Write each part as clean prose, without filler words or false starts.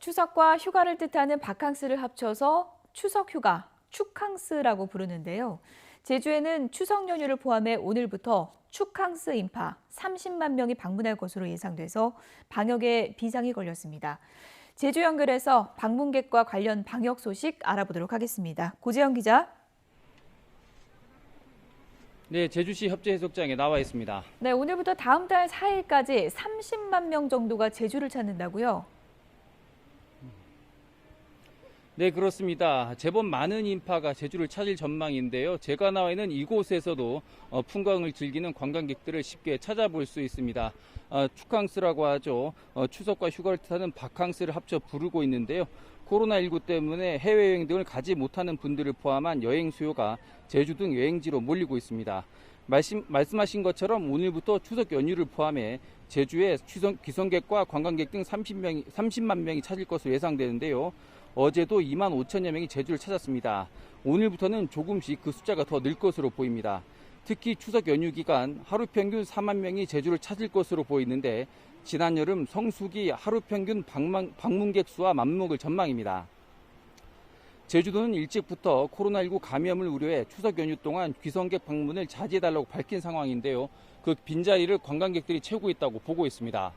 추석과 휴가를 뜻하는 바캉스를 합쳐서 추석 휴가, 축캉스라고 부르는데요. 제주에는 추석 연휴를 포함해 오늘부터 축캉스 인파 30만 명이 방문할 것으로 예상돼서 방역에 비상이 걸렸습니다. 제주 연결해서 방문객과 관련 방역 소식 알아보도록 하겠습니다. 고재영 기자. 네, 제주시 협재해수욕장에 나와 있습니다. 네, 오늘부터 다음 달 4일까지 30만 명 정도가 제주를 찾는다고요? 네, 그렇습니다. 제법 많은 인파가 제주를 찾을 전망인데요. 제가 나와 있는 이곳에서도 풍광을 즐기는 관광객들을 쉽게 찾아볼 수 있습니다. 축캉스라고 하죠. 추석과 휴가를 뜻하는 바캉스를 합쳐 부르고 있는데요. 코로나19 때문에 해외여행 등을 가지 못하는 분들을 포함한 여행 수요가 제주 등 여행지로 몰리고 있습니다. 말씀하신 것처럼 오늘부터 추석 연휴를 포함해 제주에 귀성객과 관광객 등 30만 명이 찾을 것으로 예상되는데요. 어제도 2만 5천여 명이 제주를 찾았습니다. 오늘부터는 조금씩 그 숫자가 더 늘 것으로 보입니다. 특히 추석 연휴 기간 하루 평균 4만 명이 제주를 찾을 것으로 보이는데 지난 여름 성수기 하루 평균 방문객 수와 맞먹을 전망입니다. 제주도는 일찍부터 코로나19 감염을 우려해 추석 연휴 동안 귀성객 방문을 자제해달라고 밝힌 상황인데요. 그 빈자리를 관광객들이 채우고 있다고 보고 있습니다.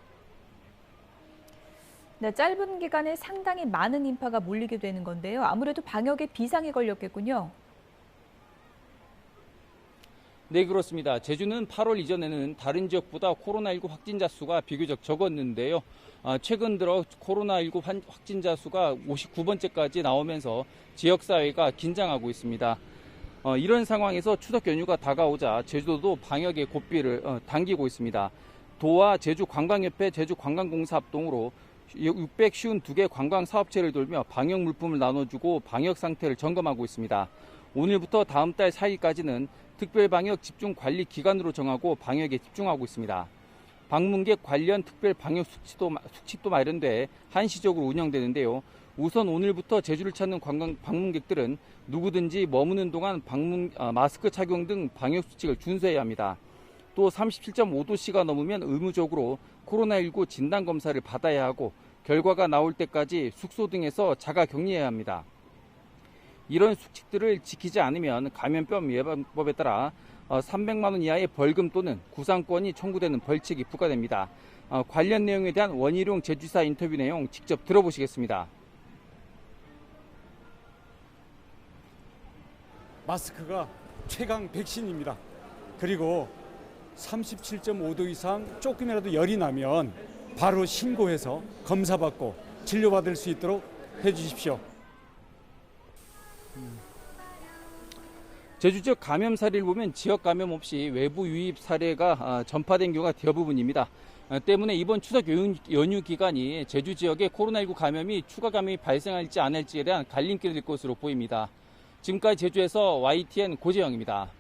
네, 짧은 기간에 상당히 많은 인파가 몰리게 되는 건데요. 아무래도 방역에 비상이 걸렸겠군요. 네, 그렇습니다. 제주는 8월 이전에는 다른 지역보다 코로나19 확진자 수가 비교적 적었는데요. 최근 들어 코로나19 확진자 수가 59번째까지 나오면서 지역사회가 긴장하고 있습니다. 이런 상황에서 추석 연휴가 다가오자 제주도도 방역의 고삐를 당기고 있습니다. 도와 제주관광협회, 제주관광공사 합동으로 652개 관광사업체를 돌며 방역 물품을 나눠주고 방역 상태를 점검하고 있습니다. 오늘부터 다음 달 4일까지는 특별방역 집중관리 기간으로 정하고 방역에 집중하고 있습니다. 방문객 관련 특별 방역 수칙도 마련돼 한시적으로 운영되는데요. 우선 오늘부터 제주를 찾는 방문객들은 누구든지 머무는 동안 마스크 착용 등 방역 수칙을 준수해야 합니다. 또 37.5도씨가 넘으면 의무적으로 코로나19 진단검사를 받아야 하고 결과가 나올 때까지 숙소 등에서 자가 격리해야 합니다. 이런 수칙들을 지키지 않으면 감염병 예방법에 따라 300만 원 이하의 벌금 또는 구상권이 청구되는 벌칙이 부과됩니다. 관련 내용에 대한 원희룡 제주지사 인터뷰 내용 직접 들어보시겠습니다. 마스크가 최강 백신입니다. 그리고 37.5도 이상 조금이라도 열이 나면 바로 신고해서 검사받고 진료받을 수 있도록 해주십시오. 제주 지역 감염 사례를 보면 지역 감염 없이 외부 유입 사례가 전파된 경우가 대부분입니다. 때문에 이번 추석 연휴 기간이 제주 지역에 코로나19 감염이 추가 감염이 발생할지 안 할지에 대한 갈림길이 될 것으로 보입니다. 지금까지 제주에서 YTN 고재영입니다.